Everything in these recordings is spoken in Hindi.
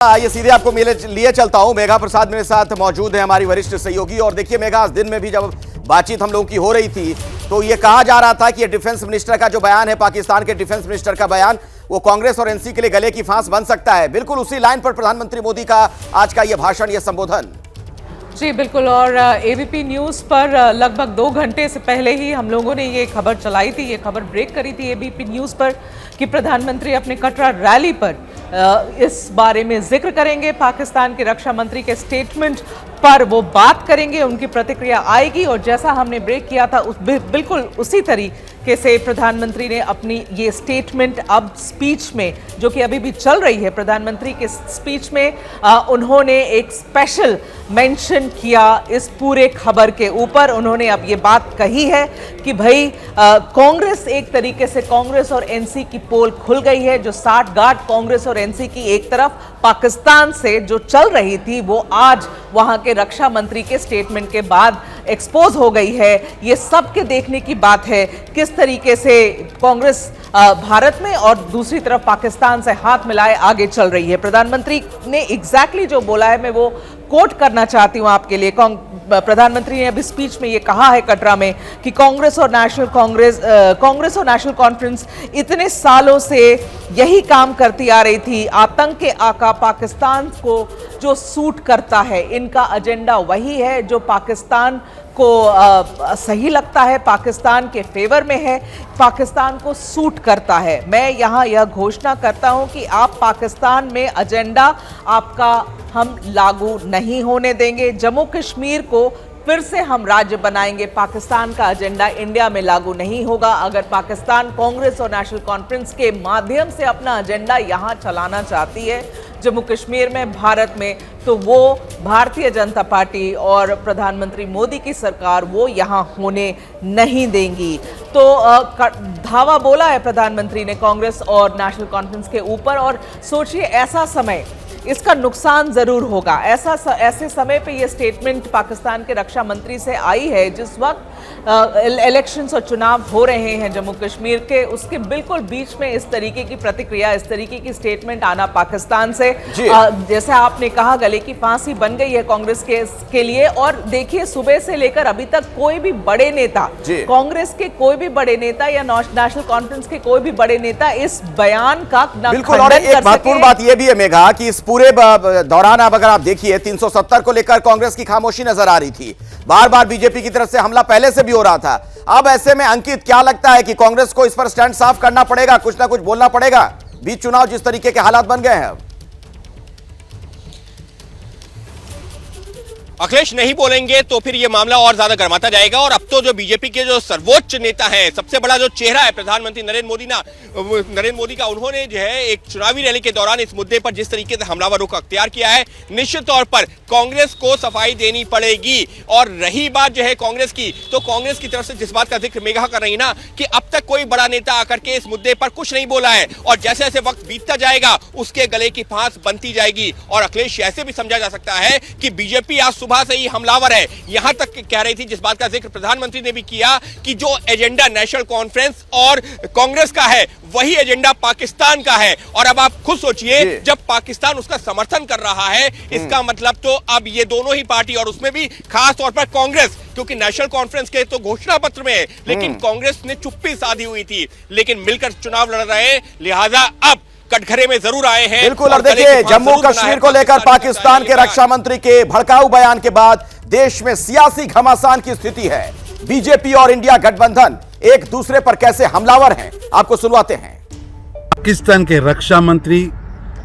ये सीधे आपको लिए चलता हूं। मेघा प्रसाद मेरे साथ मौजूद है, हमारी वरिष्ठ सहयोगी। और देखिए मेघा, आज दिन में भी जब बातचीत हम लोगों की हो रही थी तो ये कहा जा रहा था कि ये डिफेंस मिनिस्टर का जो बयान है, पाकिस्तान के डिफेंस मिनिस्टर का बयान, वो कांग्रेस और एनसी के लिए गले की फांस बन सकता है। बिल्कुल उसी लाइन पर प्रधानमंत्री मोदी का आज का ये भाषण, ये संबोधन। जी बिल्कुल। और एबीपी न्यूज़ पर लगभग 2 घंटे से पहले ही हम लोगों ने ये खबर चलाई थी, ये खबर ब्रेक करी थी एबीपी न्यूज़ पर कि प्रधानमंत्री अपने कटरा रैली पर इस बारे में जिक्र करेंगे। पाकिस्तान के रक्षा मंत्री के स्टेटमेंट पर वो बात करेंगे, उनकी प्रतिक्रिया आएगी। और जैसा हमने ब्रेक किया था बिल्कुल उसी तरीके से प्रधानमंत्री ने अपनी ये स्टेटमेंट अब स्पीच में, जो कि अभी भी चल रही है, प्रधानमंत्री के स्पीच में उन्होंने एक स्पेशल मेंशन किया इस पूरे खबर के ऊपर। उन्होंने अब ये बात कही है कि भाई कांग्रेस, एक तरीके से कांग्रेस और एनसी की पोल खुल गई है। जो साठगांठ कांग्रेस और एनसी की एक तरफ पाकिस्तान से जो चल रही थी, वो आज वहां के रक्षा मंत्री के स्टेटमेंट के बाद एक्सपोज हो गई है। ये सबके देखने की बात है किस तरीके से कांग्रेस भारत में और दूसरी तरफ पाकिस्तान से हाथ मिलाए आगे चल रही है। प्रधानमंत्री ने एग्जैक्टली जो बोला है, मैं वो कोट करना चाहती हूं आपके लिए। प्रधानमंत्री ने अभी स्पीच में ये कहा है कटरा में कि कांग्रेस और नेशनल कॉन्फ्रेंस इतने सालों से यही काम करती आ रही थी। आतंक के आका पाकिस्तान को जो सूट करता है, इनका एजेंडा वही है जो पाकिस्तान को सही लगता है, पाकिस्तान के फेवर में है, पाकिस्तान को सूट करता है। मैं यहाँ यह घोषणा करता हूँ कि आप पाकिस्तान में एजेंडा आपका हम लागू नहीं होने देंगे। जम्मू कश्मीर को फिर से हम राज्य बनाएंगे। पाकिस्तान का एजेंडा इंडिया में लागू नहीं होगा। अगर पाकिस्तान कांग्रेस और नेशनल कॉन्फ्रेंस के माध्यम से अपना एजेंडा यहाँ चलाना चाहती है, जम्मू कश्मीर में, भारत में, तो वो भारतीय जनता पार्टी और प्रधानमंत्री मोदी की सरकार वो यहाँ होने नहीं देंगी। तो धावा बोला है प्रधानमंत्री ने कांग्रेस और नेशनल कॉन्फ्रेंस के ऊपर। और सोचिए, ऐसा समय, इसका नुकसान जरूर होगा। ऐसे समय पे ये स्टेटमेंट पाकिस्तान के रक्षा मंत्री से आई है जिस वक्त इलेक्शंस और चुनाव हो रहे हैं जम्मू कश्मीर के, उसके बिल्कुल बीच में इस तरीके की प्रतिक्रिया, इस तरीके की स्टेटमेंट आना पाकिस्तान से, जैसे आपने कहा, गले की फांसी बन गई है कांग्रेस के लिए। और देखिए, सुबह से लेकर अभी तक कोई भी बड़े नेता, कांग्रेस के कोई भी बड़े नेता या नेशनल कॉन्फ्रेंस के कोई भी बड़े नेता इस बयान का बिल्कुल। और एक महत्वपूर्ण बात यह भी है मेघा कि इस पूरे दौरान अब अगर आप देखिए 370 को लेकर कांग्रेस की खामोशी नजर आ रही थी। बार बार बीजेपी की तरफ से हमला पहले से भी हो रहा था। अब ऐसे में अंकित, क्या लगता है कि कांग्रेस को इस पर स्टैंड साफ करना पड़ेगा, कुछ ना कुछ बोलना पड़ेगा? बीच चुनाव जिस तरीके के हालात बन गए हैं, अखिलेश नहीं बोलेंगे तो फिर ये मामला और ज्यादा गर्माता जाएगा। और अब तो जो बीजेपी के जो सर्वोच्च नेता हैं, सबसे बड़ा जो चेहरा है प्रधानमंत्री नरेंद्र मोदी का, उन्होंने जो है एक चुनावी रैली के दौरान इस मुद्दे पर जिस तरीके से हमलावर रुख अख्तियार किया है, निश्चित तौर पर कांग्रेस को सफाई देनी पड़ेगी। और रही बात जो है कांग्रेस की, तो कांग्रेस की तरफ से जिस बात का जिक्र मेघा कर रही ना कि अब तक कोई बड़ा नेता आकर के इस मुद्दे पर कुछ नहीं बोला है, और जैसे जैसे वक्त बीतता जाएगा उसके गले की फांस बनती जाएगी। और अखिलेश, ऐसे भी समझा जा सकता है कि बीजेपी आज सुबह से ही हमलावर है। यहां तक कह रही थी, जिस बात का जिक्र प्रधानमंत्री ने भी किया, कि जो एजेंडा नेशनल कॉन्फ्रेंस और कांग्रेस का है वही एजेंडा पाकिस्तान का है। और अब आप खुद सोचिए, जब पाकिस्तान उसका समर्थन कर रहा है, इसका मतलब तो अब ये दोनों ही पार्टी, और उसमें भी खास तौर पर कांग्रेस, क्योंकि नेशनल कॉन्फ्रेंस के तो घोषणा पत्र में है, लेकिन कांग्रेस ने चुप्पी साधी हुई थी, लेकिन मिलकर चुनाव लड़ रहे हैं, लिहाजा अब कटघरे में जरूर आए हैं। बिल्कुल। और देखिए, जम्मू कश्मीर को लेकर पाकिस्तान के रक्षा मंत्री के भड़काऊ बयान के बाद देश में सियासी घमासान की स्थिति है। बीजेपी और इंडिया गठबंधन एक दूसरे पर कैसे हमलावर हैं, आपको सुनवाते हैं। पाकिस्तान के रक्षा मंत्री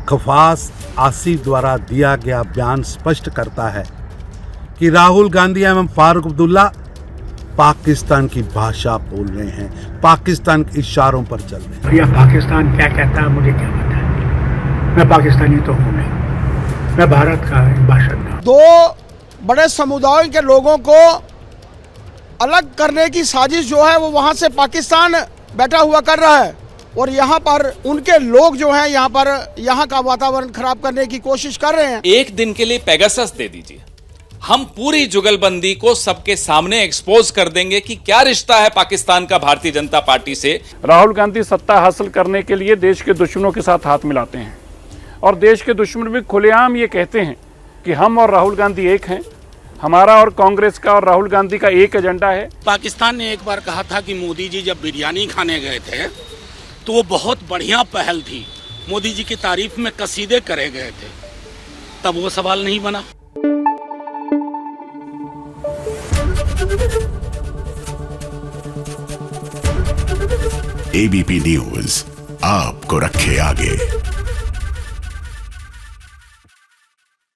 खफास आसिफ द्वारा दिया गया बयान स्पष्ट करता है कि राहुल गांधी एवं फारूक अब्दुल्ला पाकिस्तान की भाषा बोल रहे हैं, पाकिस्तान के इशारों पर चल रहे हैं। भैया, पाकिस्तान क्या कहता है मुझे क्या पता है, मैं पाकिस्तानी तो हूँ नहीं, मैं भारत का बाशिंदा हूँ। दो बड़े समुदायों के लोगों को अलग करने की साजिश जो है वो वहाँ से पाकिस्तान बैठा हुआ कर रहा है, और यहाँ पर उनके लोग जो हैं यहाँ का वातावरण खराब करने की कोशिश कर रहे हैं। एक दिन के लिए पेगासस दे दीजिए, हम पूरी जुगलबंदी को सबके सामने एक्सपोज कर देंगे कि क्या रिश्ता है पाकिस्तान का भारतीय जनता पार्टी से। राहुल गांधी सत्ता हासिल करने के लिए देश के दुश्मनों के साथ हाथ मिलाते हैं और देश के दुश्मन भी खुलेआम ये कहते हैं कि हम और राहुल गांधी एक हैं, हमारा और कांग्रेस का और राहुल गांधी का एक एजेंडा है। पाकिस्तान ने एक बार कहा था कि मोदी जी जब बिरयानी खाने गए थे तो वो बहुत बढ़िया पहल थी, मोदी जी की तारीफ में कसीदे करे गए थे, तब वो सवाल नहीं बना। एबीपी न्यूज आपको रखे आगे।